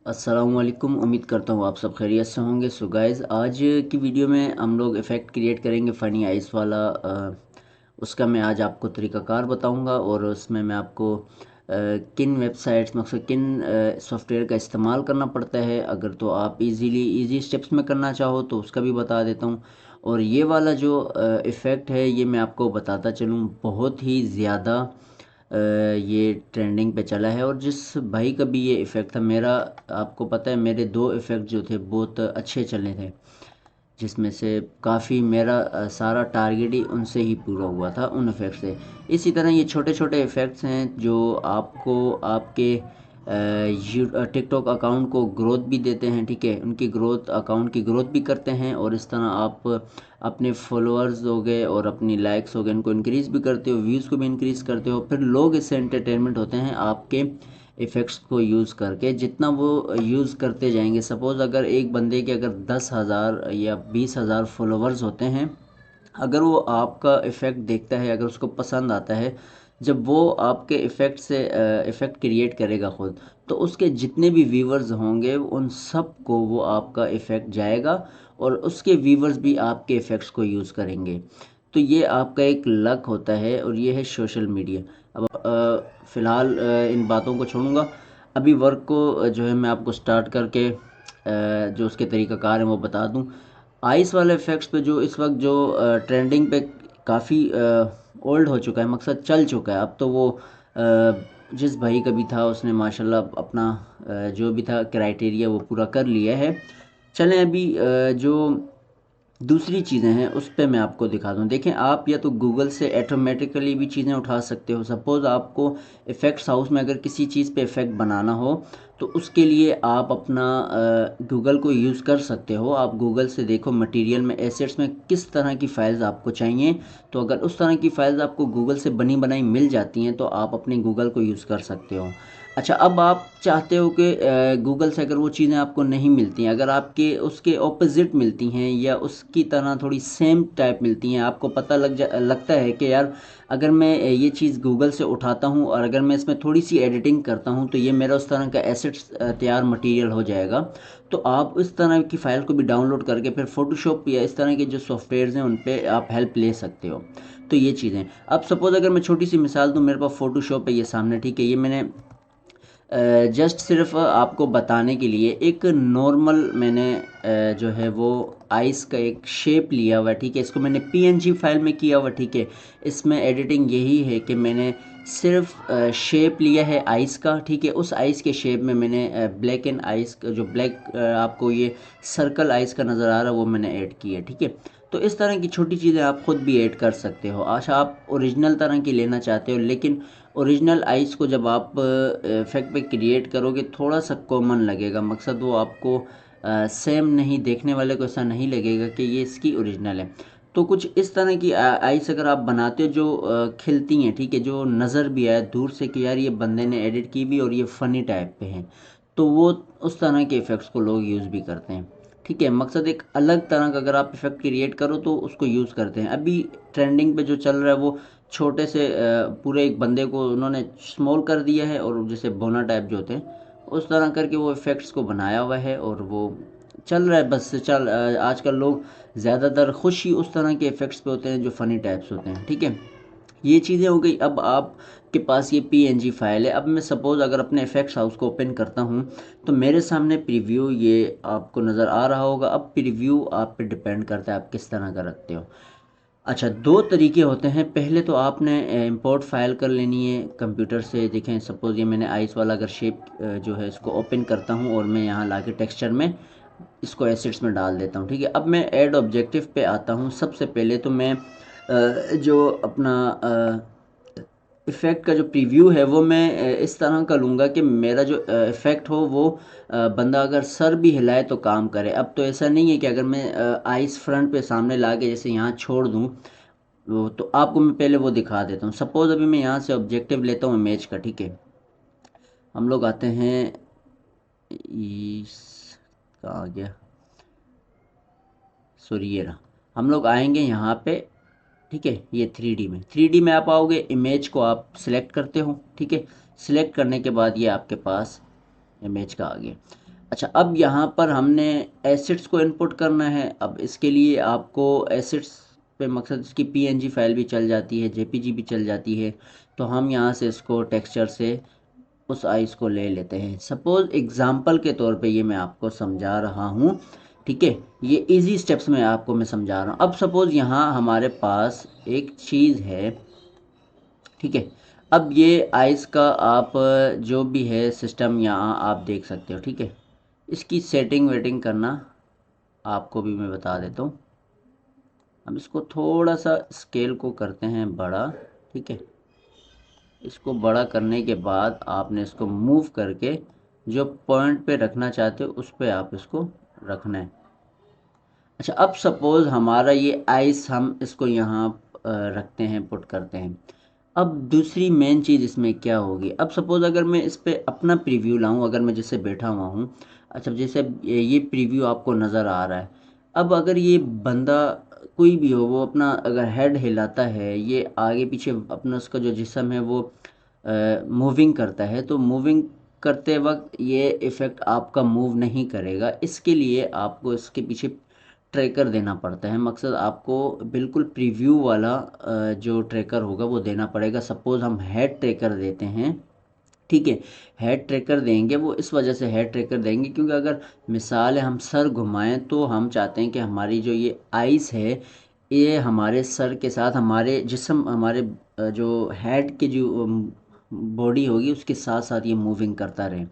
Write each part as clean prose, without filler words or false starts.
अस्सलामुअलैकुम। उम्मीद करता हूँ आप सब खैरियत से होंगे। सो गाइज़, आज की वीडियो में हम लोग इफ़ेक्ट क्रिएट करेंगे फ़नी आइस वाला। उसका मैं आज आपको तरीक़ाकार बताऊँगा और उसमें मैं आपको किन वेबसाइट्स मकसद किन सॉफ्टवेयर का इस्तेमाल करना पड़ता है। अगर तो आप इजी स्टेप्स में करना चाहो तो उसका भी बता देता हूँ। और ये वाला जो इफ़ेक्ट है ये मैं आपको बताता चलूँ, बहुत ही ज़्यादा ये ट्रेंडिंग पे चला है। और जिस भाई का भी ये इफ़ेक्ट था, मेरा आपको पता है मेरे दो इफ़ेक्ट जो थे बहुत अच्छे चले थे, जिसमें से काफ़ी मेरा सारा टारगेट ही उनसे ही पूरा हुआ था, उन इफ़ेक्ट से। इसी तरह ये छोटे छोटे इफ़ेक्ट्स हैं जो आपको आपके टिकटॉक अकाउंट को ग्रोथ भी देते हैं, ठीक है। उनकी ग्रोथ, अकाउंट की ग्रोथ भी करते हैं और इस तरह आप अपने फॉलोअर्स हो गए और अपनी लाइक्स हो गए इनको इंक्रीज़ भी करते हो, व्यूज़ को भी इंक्रीज़ करते हो। फिर लोग इससे एंटरटेनमेंट होते हैं आपके इफ़ेक्ट्स को यूज़ करके। जितना वो यूज़ करते जाएंगे, सपोज़ अगर एक बंदे के अगर 10,000 या 20,000 फॉलोवर्स होते हैं, अगर वो आपका इफ़ेक्ट देखता है, अगर उसको पसंद आता है, जब वो आपके इफ़ेक्ट से इफ़ेक्ट क्रिएट करेगा ख़ुद, तो उसके जितने भी व्यूवर्स होंगे उन सब को वो आपका इफ़ेक्ट जाएगा और उसके व्यूवर्स भी आपके इफ़ेक्ट्स को यूज़ करेंगे। तो ये आपका एक लक होता है और ये है सोशल मीडिया। अब फ़िलहाल इन बातों को छोड़ूंगा। अभी वर्क को जो है मैं आपको स्टार्ट करके जो उसके तरीक़ाकार हैं वो बता दूं। आइस वाले इफ़ेक्ट्स पे जो इस वक्त जो ट्रेंडिंग पे काफ़ी ओल्ड हो चुका है, मकसद चल चुका है। अब तो वो जिस भाई का भी था उसने माशाल्लाह अपना जो भी था क्राइटेरिया वो पूरा कर लिया है। चलें अभी जो दूसरी चीज़ें हैं उस पे मैं आपको दिखा दूँ। देखें, आप या तो गूगल से ऑटोमेटिकली भी चीज़ें उठा सकते हो। सपोज़ आपको इफ़ेक्ट्स हाउस में अगर किसी चीज़ पे इफ़ेक्ट बनाना हो तो उसके लिए आप अपना गूगल को यूज़ कर सकते हो। आप गूगल से देखो मटेरियल में, एसेट्स में किस तरह की फ़ाइल्स आपको चाहिए। तो अगर उस तरह की फ़ाइल्स आपको गूगल से बनी बनाई मिल जाती हैं तो आप अपने गूगल को यूज़ कर सकते हो। अच्छा, अब आप चाहते हो कि गूगल से अगर वो चीज़ें आपको नहीं मिलती हैं, अगर आपके उसके ऑपोजिट मिलती हैं या उसकी तरह थोड़ी सेम टाइप मिलती हैं, आपको पता लगता है कि यार अगर मैं ये चीज़ गूगल से उठाता हूँ और अगर मैं इसमें थोड़ी सी एडिटिंग करता हूँ तो ये मेरा उस तरह का एसेट्स तैयार मटेरियल हो जाएगा। तो आप इस तरह की फ़ाइल को भी डाउनलोड करके फिर फ़ोटोशॉप या इस तरह के जो सॉफ्टवेयर्स हैं उन पे आप हेल्प ले सकते हो। तो ये चीज़ें, अब सपोज़ अगर मैं छोटी सी मिसाल दूँ, मेरे पास फ़ोटोशॉप है ये सामने, ठीक है। ये मैंने जस्ट सिर्फ आपको बताने के लिए एक नॉर्मल मैंने जो है वो आइस का एक शेप लिया हुआ है, ठीक है। इसको मैंने पीएनजी फाइल में किया हुआ, ठीक है। इसमें एडिटिंग यही है कि मैंने सिर्फ शेप लिया है आइस का, ठीक है। उस आइस के शेप में मैंने ब्लैक एंड आइस का जो ब्लैक आपको ये सर्कल आइस का नज़र आ रहा है वो मैंने ऐड किया, ठीक है। तो इस तरह की छोटी चीज़ें आप ख़ुद भी ऐड कर सकते हो। अच्छा, आप ओरिजिनल तरह की लेना चाहते हो, लेकिन ओरिजिनल आइस को जब आप इफ़ेक्ट पे क्रिएट करोगे थोड़ा सा कॉमन लगेगा, मकसद वो आपको सेम नहीं, देखने वाले को ऐसा नहीं लगेगा कि ये इसकी ओरिजिनल है। तो कुछ इस तरह की आइस अगर आप बनाते हो जो खिलती हैं, ठीक है, जो नज़र भी आए दूर से कि यार ये बंदे ने एडिट की भी और ये फ़नी टाइप पे हैं, तो वो उस तरह के इफ़ेक्ट्स को लोग यूज़ भी करते हैं, ठीक है। मकसद एक अलग तरह का अगर आप इफ़ेक्ट क्रिएट करो तो उसको यूज़ करते हैं। अभी ट्रेंडिंग पे जो चल रहा है वो छोटे से पूरे एक बंदे को उन्होंने स्मॉल कर दिया है और जैसे बोना टाइप जो होते हैं उस तरह करके वो इफ़ेक्ट्स को बनाया हुआ है और वो चल रहा है। बस आजकल लोग ज़्यादातर खुश ही उस तरह के इफ़ेक्ट्स पे होते हैं जो फ़नी टाइप्स होते हैं, ठीक है। ये चीज़ें हो गई। अब आपके पास ये पीएनजी फाइल है। अब मैं सपोज़ अगर अपने इफ़ेक्ट्स हाउस को ओपन करता हूँ तो मेरे सामने प्रीव्यू ये आपको नज़र आ रहा होगा। अब प्रीव्यू आप पे डिपेंड करता है आप किस तरह का रखते हो। अच्छा, दो तरीके होते हैं। पहले तो आपने इंपोर्ट फाइल कर लेनी है कंप्यूटर से। देखें, सपोज़ ये मैंने आइस वाला अगर शेप जो है इसको ओपन करता हूँ और मैं यहाँ लाके टेक्सचर में इसको एसेट्स में डाल देता हूँ, ठीक है। अब मैं ऐड ऑब्जेक्टिव पे आता हूँ। सबसे पहले तो मैं जो अपना इफ़ेक्ट का जो प्रीव्यू है वो मैं इस तरह का लूँगा कि मेरा जो इफ़ेक्ट हो वो बंदा अगर सर भी हिलाए तो काम करे। अब तो ऐसा नहीं है कि अगर मैं आइस फ्रंट पे सामने ला के जैसे यहाँ छोड़ दूँ वो, तो आपको मैं पहले वो दिखा देता हूँ। सपोज़ अभी मैं यहाँ से ऑब्जेक्टिव लेता हूँ इमेज का, ठीक है। हम लोग आते हैं इस, कहाँ आ गया, सॉरी ये रहा। हम लोग आएंगे यहाँ पे, ठीक है। ये 3D में आप आओगे, इमेज को आप सिलेक्ट करते हो, ठीक है। सिलेक्ट करने के बाद ये आपके पास इमेज का आ गया। अच्छा, अब यहाँ पर हमने एसिड्स को इनपुट करना है। अब इसके लिए आपको एसिड्स पे मकसद इसकी पीएनजी फाइल भी चल जाती है, जेपीजी भी चल जाती है। तो हम यहाँ से इसको टेक्सचर से उस आइस को ले लेते हैं। सपोज़ एग्ज़ाम्पल के तौर पे ये मैं आपको समझा रहा हूँ, ठीक है। ये इजी स्टेप्स में आपको मैं समझा रहा हूँ। अब सपोज़ यहाँ हमारे पास एक चीज़ है, ठीक है। अब ये आइस का आप जो भी है सिस्टम यहाँ आप देख सकते हो, ठीक है। इसकी सेटिंग वेटिंग करना आपको भी मैं बता देता हूँ। अब इसको थोड़ा सा स्केल को करते हैं बड़ा, ठीक है। इसको बड़ा करने के बाद आपने इसको मूव करके जो पॉइंट पे रखना चाहते हो उस पे आप इसको रखना है। अच्छा, अब सपोज़ हमारा ये आइस हम इसको यहाँ रखते हैं, पुट करते हैं। अब दूसरी मेन चीज़ इसमें क्या होगी, अब सपोज़ अगर मैं इस पे अपना प्रीव्यू लाऊं, अगर मैं जैसे बैठा हुआ हूँ। अच्छा, जैसे ये प्रीव्यू आपको नज़र आ रहा है। अब अगर ये बंदा कोई भी हो, वो अपना अगर हेड हिलाता है, ये आगे पीछे अपना उसका जो जिस्म है वो मूविंग करता है, तो मूविंग करते वक्त ये इफ़ेक्ट आपका मूव नहीं करेगा। इसके लिए आपको इसके पीछे ट्रैकर देना पड़ता है। मकसद आपको बिल्कुल प्रीव्यू वाला जो ट्रैकर होगा वो देना पड़ेगा। सपोज़ हम हेड ट्रैकर देते हैं, ठीक है। हेड ट्रैकर देंगे, वो इस वजह से हेड ट्रैकर देंगे क्योंकि अगर मिसाल है हम सर घुमाएं तो हम चाहते हैं कि हमारी जो ये आइस है, ये हमारे सर के साथ हमारे जिस्म, हमारे जो हेड के जो बॉडी होगी उसके साथ साथ ये मूविंग करता रहे।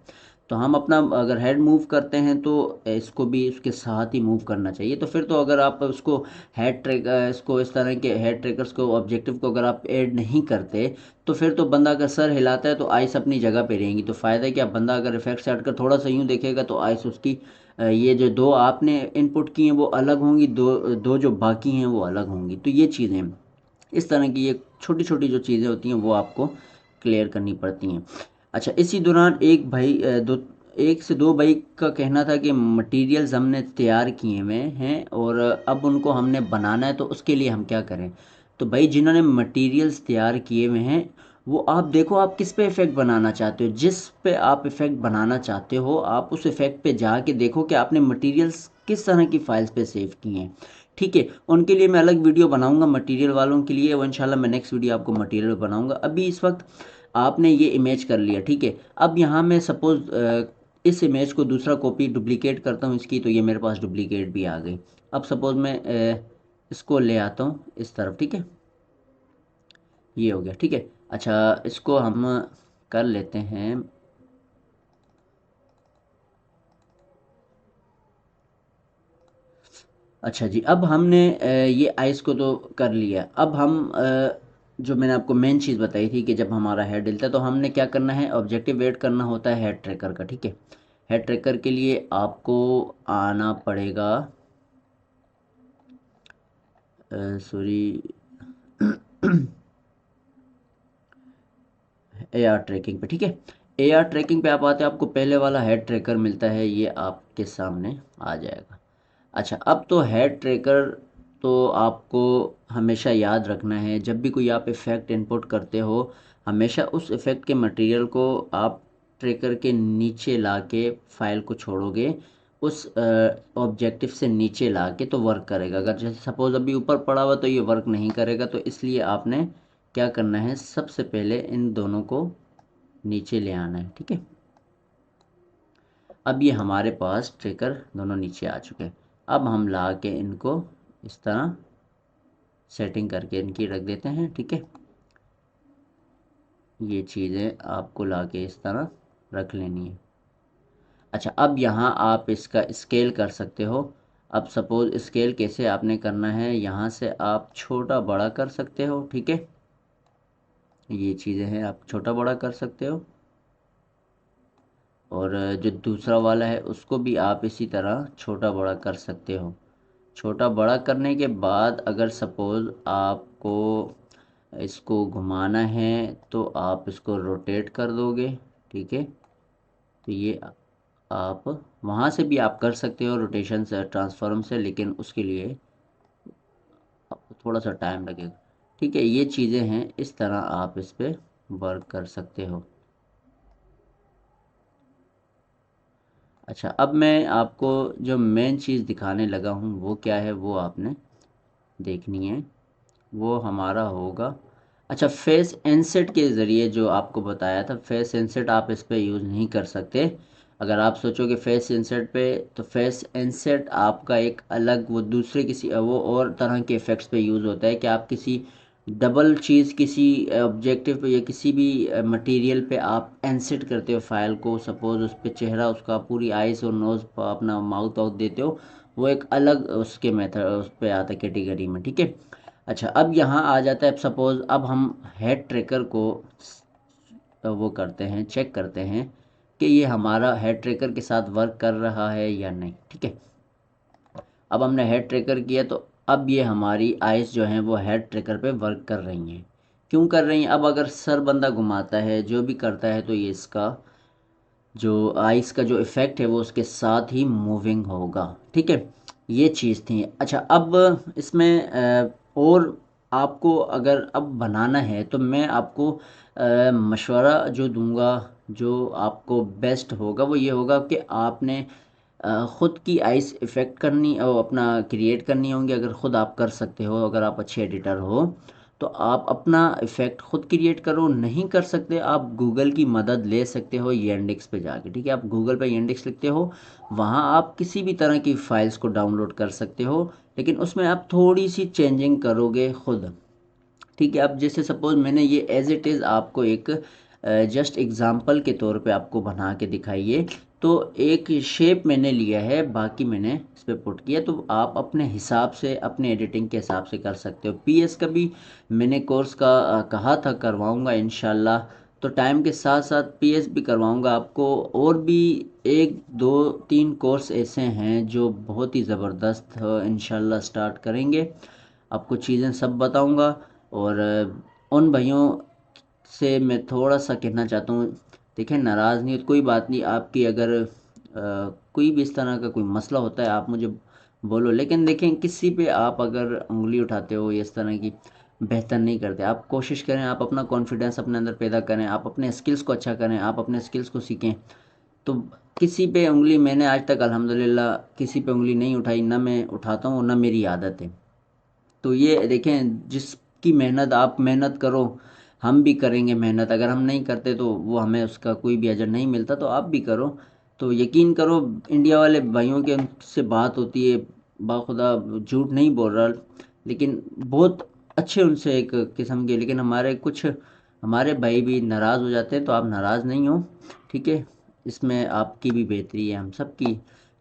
तो हम अपना अगर हेड मूव करते हैं तो इसको भी उसके साथ ही मूव करना चाहिए। तो फिर तो अगर आप उसको हेड ट्रैक इसको इस तरह के हेड ट्रैकर्स को, ऑब्जेक्टिव को अगर आप ऐड नहीं करते, तो फिर तो बंदा अगर सर हिलाता है तो आइस अपनी जगह पे रहेंगी। तो फ़ायदा क्या, बंदा अगर इफेक्ट से हटकर थोड़ा सा यूँ देखेगा तो आइस उसकी ये जो दो आपने इनपुट की हैं वो अलग होंगी, दो दो जो बाकी हैं वो अलग होंगी। तो ये चीज़ें, इस तरह की ये छोटी छोटी जो चीज़ें होती हैं वो आपको क्लियर करनी पड़ती हैं। अच्छा, इसी दौरान एक से दो भाई का कहना था कि मटेरियल्स हमने तैयार किए हुए हैं और अब उनको हमने बनाना है, तो उसके लिए हम क्या करें। तो भाई जिन्होंने मटेरियल्स तैयार किए हुए हैं, वो आप देखो आप किस पे इफ़ेक्ट बनाना चाहते हो। जिस पे आप इफ़ेक्ट बनाना चाहते हो, आप उस इफ़ेक्ट पे जाके देखो कि आपने मटेरियल्स किस तरह की फाइल्स पे सेव किए हैं, ठीक है। उनके लिए मैं अलग वीडियो बनाऊंगा, मटेरियल वालों के लिए, वो इंशाल्लाह मैं नेक्स्ट वीडियो आपको मटेरियल बनाऊंगा। अभी इस वक्त आपने ये इमेज कर लिया, ठीक है। अब यहाँ मैं सपोज़ इस इमेज को दूसरा कॉपी डुप्लीकेट करता हूँ इसकी, तो ये मेरे पास डुप्लीकेट भी आ गई। अब सपोज़ मैं इसको ले आता हूँ इस तरफ, ठीक है। ये हो गया, ठीक है। अच्छा, इसको हम कर लेते हैं। अच्छा जी, अब हमने ये आइस को तो कर लिया। अब हम जो मैंने आपको मेन चीज़ बताई थी कि जब हमारा हेड हिलता है तो हमने क्या करना है, ऑब्जेक्टिव वेट करना होता है हेड ट्रैकर का, ठीक है। हेड ट्रैकर के लिए आपको आना पड़ेगा, सॉरी, एआर ट्रैकिंग पे, ठीक है। एआर ट्रैकिंग पे आप आते हैं, आपको पहले वाला हेड ट्रैकर मिलता है, ये आपके सामने आ जाएगा। अच्छा, अब तो हेड ट्रैकर तो आपको हमेशा याद रखना है। जब भी कोई आप इफ़ेक्ट इनपुट करते हो, हमेशा उस इफ़ेक्ट के मटेरियल को आप ट्रैकर के नीचे ला के फाइल को छोड़ोगे, उस ऑब्जेक्टिव से नीचे ला के तो वर्क करेगा। अगर जैसे सपोज़ अभी ऊपर पड़ा हुआ तो ये वर्क नहीं करेगा। तो इसलिए आपने क्या करना है, सबसे पहले इन दोनों को नीचे ले आना है, ठीक है। अब ये हमारे पास ट्रैकर दोनों नीचे आ चुके हैं। अब हम ला के इनको इस तरह सेटिंग करके इनकी रख देते हैं, ठीक है। ये चीज़ें आपको ला के इस तरह रख लेनी है। अच्छा, अब यहाँ आप इसका स्केल कर सकते हो। अब सपोज़ स्केल कैसे आपने करना है, यहाँ से आप छोटा बड़ा कर सकते हो, ठीक है। ये चीज़ें हैं, आप छोटा बड़ा कर सकते हो। और जो दूसरा वाला है उसको भी आप इसी तरह छोटा बड़ा कर सकते हो। छोटा बड़ा करने के बाद अगर सपोज़ आपको इसको घुमाना है तो आप इसको रोटेट कर दोगे, ठीक है। तो ये आप वहाँ से भी आप कर सकते हो रोटेशन से, ट्रांसफॉर्म से, लेकिन उसके लिए आपको थोड़ा सा टाइम लगेगा, ठीक है। ये चीज़ें हैं, इस तरह आप इस पर वर्क कर सकते हो। अच्छा, अब मैं आपको जो मेन चीज़ दिखाने लगा हूँ वो क्या है, वो आपने देखनी है। वो हमारा होगा, अच्छा, फेस इनसेट के ज़रिए जो आपको बताया था, फेस इनसेट आप इस पे यूज़ नहीं कर सकते। अगर आप सोचोगे फेस इंसर्ट पे, तो फेस इंसर्ट आपका एक अलग, वो दूसरे किसी वो और तरह के इफ़ेक्ट्स पे यूज़ होता है कि आप किसी डबल चीज़, किसी ऑब्जेक्टिव पे या किसी भी मटेरियल पे आप इंसर्ट करते हो फाइल को, सपोज़ उस पे चेहरा उसका पूरी आइज़ और नोज़ अपना माउथ वाउथ देते हो, वो एक अलग उसके मेथड उस पे आता है कैटेगरी में, ठीक है। अच्छा, अब यहाँ आ जाता है, सपोज़ अब हम हेड ट्रैकर को वो करते हैं, चेक करते हैं कि ये हमारा हेड ट्रैकर के साथ वर्क कर रहा है या नहीं, ठीक है। अब हमने हेड ट्रैकर किया, तो अब ये हमारी आइज़ जो हैं वो हेड ट्रैकर पे वर्क कर रही हैं। क्यों कर रही हैं? अब अगर सर बंदा घुमाता है, जो भी करता है, तो ये इसका जो आइस का जो इफ़ेक्ट है वो उसके साथ ही मूविंग होगा, ठीक है। ये चीज़ थी। अच्छा, अब इसमें और आपको अगर अब बनाना है, तो मैं आपको मशवरा जो दूंगा, जो आपको बेस्ट होगा, वो ये होगा कि आपने ख़ुद की आइस इफ़ेक्ट करनी और अपना क्रिएट करनी होंगी। अगर ख़ुद आप कर सकते हो, अगर आप अच्छे एडिटर हो, तो आप अपना इफ़ेक्ट ख़ुद क्रिएट करो। नहीं कर सकते, आप गूगल की मदद ले सकते हो येंडिक्स पे जाके, ठीक है। आप गूगल पे येंडिक्स लिखते हो, वहाँ आप किसी भी तरह की फ़ाइल्स को डाउनलोड कर सकते हो, लेकिन उसमें आप थोड़ी सी चेंजिंग करोगे ख़ुद, ठीक है। अब जैसे सपोज़ मैंने ये एज़ इट इज़ आपको एक जस्ट एग्ज़ाम्पल के तौर पे आपको बना के दिखाइए, तो एक शेप मैंने लिया है, बाकी मैंने इस पे पुट किया, तो आप अपने हिसाब से, अपने एडिटिंग के हिसाब से कर सकते हो। पीएस का भी मैंने कोर्स का कहा था करवाऊँगा इंशाल्लाह, तो टाइम के साथ साथ पीएस भी करवाऊँगा आपको। और भी 1, 2, 3 कोर्स ऐसे हैं जो बहुत ही ज़बरदस्त इंशाल्लाह स्टार्ट करेंगे, आपको चीज़ें सब बताऊँगा। और उन भाइयों से मैं थोड़ा सा कहना चाहता हूँ, देखें, नाराज़ नहीं, कोई बात नहीं, आपकी अगर कोई भी इस तरह का कोई मसला होता है, आप मुझे बोलो, लेकिन देखें, किसी पे आप अगर उंगली उठाते हो या इस तरह की, बेहतर नहीं करते। आप कोशिश करें, आप अपना कॉन्फिडेंस अपने अंदर पैदा करें, आप अपने स्किल्स को अच्छा करें, आप अपने स्किल्स को सीखें। तो किसी पे उंगली मैंने आज तक अल्हम्दुलिल्लाह किसी पे उंगली नहीं उठाई, ना मैं उठाता हूँ, ना मेरी आदत है। तो ये देखें, जिसकी मेहनत, आप मेहनत करो, हम भी करेंगे मेहनत, अगर हम नहीं करते तो वो हमें उसका कोई भी अजर नहीं मिलता, तो आप भी करो। तो यकीन करो, इंडिया वाले भाइयों के से बात होती है, बाखुदा झूठ नहीं बोल रहा, लेकिन बहुत अच्छे उनसे एक किस्म के, लेकिन हमारे भाई भी नाराज़ हो जाते हैं, तो आप नाराज़ नहीं हो, ठीक है। इसमें आपकी भी बेहतरी है, हम सब की।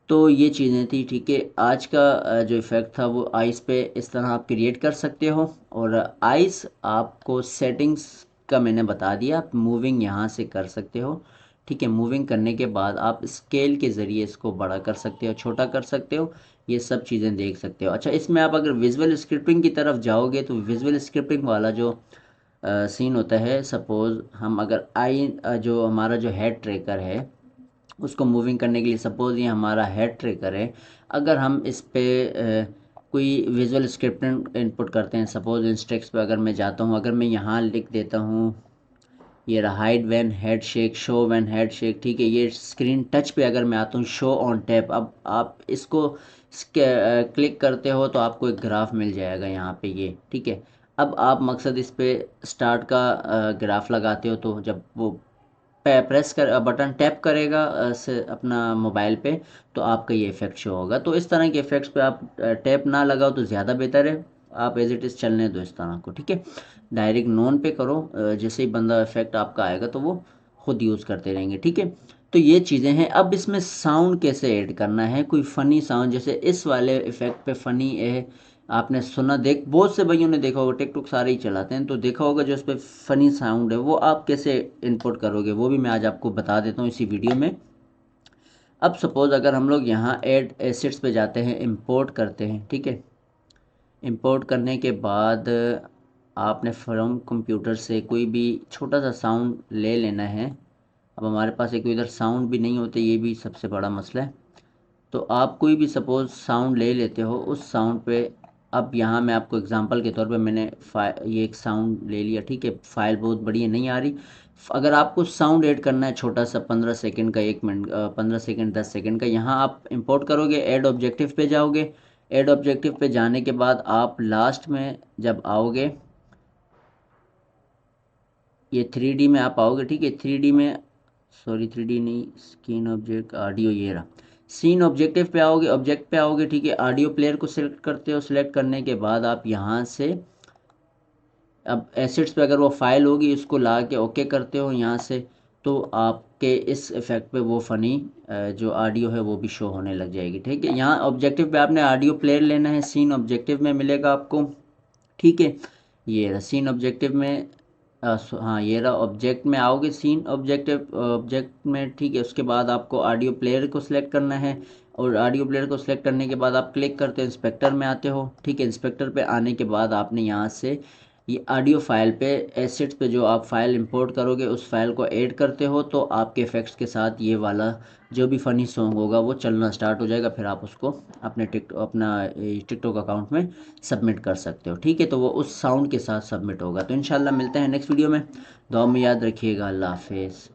तो ये चीज़ें थी, ठीक है। आज का जो इफ़ेक्ट था वो आइस पे इस तरह आप क्रिएट कर सकते हो। और आइस आपको सेटिंग्स का मैंने बता दिया, आप मूविंग यहाँ से कर सकते हो, ठीक है। मूविंग करने के बाद आप स्केल के ज़रिए इसको बड़ा कर सकते हो, छोटा कर सकते हो, ये सब चीज़ें देख सकते हो। अच्छा, इसमें आप अगर विजुअल स्क्रिप्टिंग की तरफ जाओगे, तो विजुअल स्क्रिप्टिंग वाला जो सीन होता है, सपोज़ हम अगर जो हमारा जो हेड ट्रैकर है, उसको मूविंग करने के लिए, सपोज़ ये हमारा हेड ट्रैकर है, अगर हम इस पे कोई विजुअल स्क्रिप्ट इनपुट करते हैं, सपोज़ इंस्टेक्स पे अगर मैं जाता हूँ, अगर मैं यहाँ लिख देता हूँ, ये रहा hide when head shake, show when head shake, ठीक है। ये स्क्रीन टच पे अगर मैं आता हूँ, शो ऑन टैप, अब आप इसको क्लिक करते हो तो आपको एक ग्राफ मिल जाएगा यहाँ पे, ये, ठीक है। अब आप मकसद इस पे स्टार्ट का ग्राफ लगाते हो, तो जब वो प्रेस कर बटन टैप करेगा से अपना मोबाइल पे, तो आपका ये इफ़ेक्ट शो होगा। तो इस तरह के इफ़ेक्ट्स पे आप टैप ना लगाओ तो ज़्यादा बेहतर है, आप एज इट इज़ चलने दो इस तरह को, ठीक है। डायरेक्ट नोन पे करो, जैसे ही बंदा इफ़ेक्ट आपका आएगा तो वो खुद यूज़ करते रहेंगे, ठीक है। तो ये चीज़ें हैं। अब इसमें साउंड कैसे ऐड करना है, कोई फ़नी साउंड, जैसे इस वाले इफ़ेक्ट पे फ़नी है, आपने सुना, बहुत से भाइयों ने देखा होगा, टिकटॉक सारे ही चलाते हैं, तो देखा होगा जो इस पर फ़नी साउंड है, वो आप कैसे इनपुट करोगे, वो भी मैं आज आपको बता देता हूँ इसी वीडियो में। अब सपोज़ अगर हम लोग यहाँ ऐड एसेट्स पे जाते हैं, इंपोर्ट करते हैं, ठीक है। इंपोर्ट करने के बाद आपने फ्रॉम कंप्यूटर से कोई भी छोटा सा साउंड ले लेना है। अब हमारे पास एक इधर साउंड भी नहीं होते, ये भी सबसे बड़ा मसला है। तो आप कोई भी सपोज़ साउंड ले लेते हो, उस साउंड पे, अब यहाँ मैं आपको एग्जांपल के तौर पे मैंने ये एक साउंड ले लिया, ठीक है। फाइल बहुत बढ़िया नहीं आ रही, अगर आपको साउंड ऐड करना है छोटा सा 15 सेकंड का, 1 मिनट, 15 सेकंड, 10 सेकंड का, यहाँ आप इंपोर्ट करोगे, ऐड ऑब्जेक्टिव पे जाओगे। ऐड ऑब्जेक्टिव पे जाने के बाद आप लास्ट में जब आओगे, ये 3D में आप आओगे, ठीक है। 3D में, सॉरी 3D नहीं, स्क्रीन ऑब्जेक्ट ऑडियो, ये रहा। सीन ऑब्जेक्टिव पे आओगे, ऑब्जेक्ट पे आओगे, ठीक है। ऑडियो प्लेयर को सिलेक्ट करते हो। सिलेक्ट करने के बाद आप यहाँ से अब एसिड्स पे अगर वो फाइल होगी उसको ला के ओके करते हो यहाँ से, तो आपके इस इफेक्ट पे वो फ़नी जो ऑडियो है वो भी शो होने लग जाएगी, ठीक है। यहाँ ऑब्जेक्टिव पे आपने ऑडियो प्लेयर लेना है, सीन ऑब्जेक्टिव में मिलेगा आपको, ठीक है। ये रहा सीन ऑब्जेक्टिव में, हाँ ये रहा। ऑब्जेक्ट में आओगे, सीन ऑब्जेक्टिव ऑब्जेक्ट में, ठीक है। उसके बाद आपको ऑडियो प्लेयर को सिलेक्ट करना है, और ऑडियो प्लेयर को सिलेक्ट करने के बाद आप क्लिक करते हो, इंस्पेक्टर में आते हो, ठीक है। इंस्पेक्टर पे आने के बाद आपने यहाँ से ये ऑडियो फाइल पे, एसेट्स पे जो आप फाइल इंपोर्ट करोगे उस फाइल को ऐड करते हो, तो आपके इफेक्ट्स के साथ ये वाला जो भी फ़नी सॉन्ग होगा वो चलना स्टार्ट हो जाएगा। फिर आप उसको अपने अपना टिकटॉक अकाउंट में सबमिट कर सकते हो, ठीक है। तो वो उस साउंड के साथ सबमिट होगा। तो इंशाल्लाह मिलते हैं नेक्स्ट वीडियो में। दुआ में याद रखिएगा। अल्लाह हाफिज़।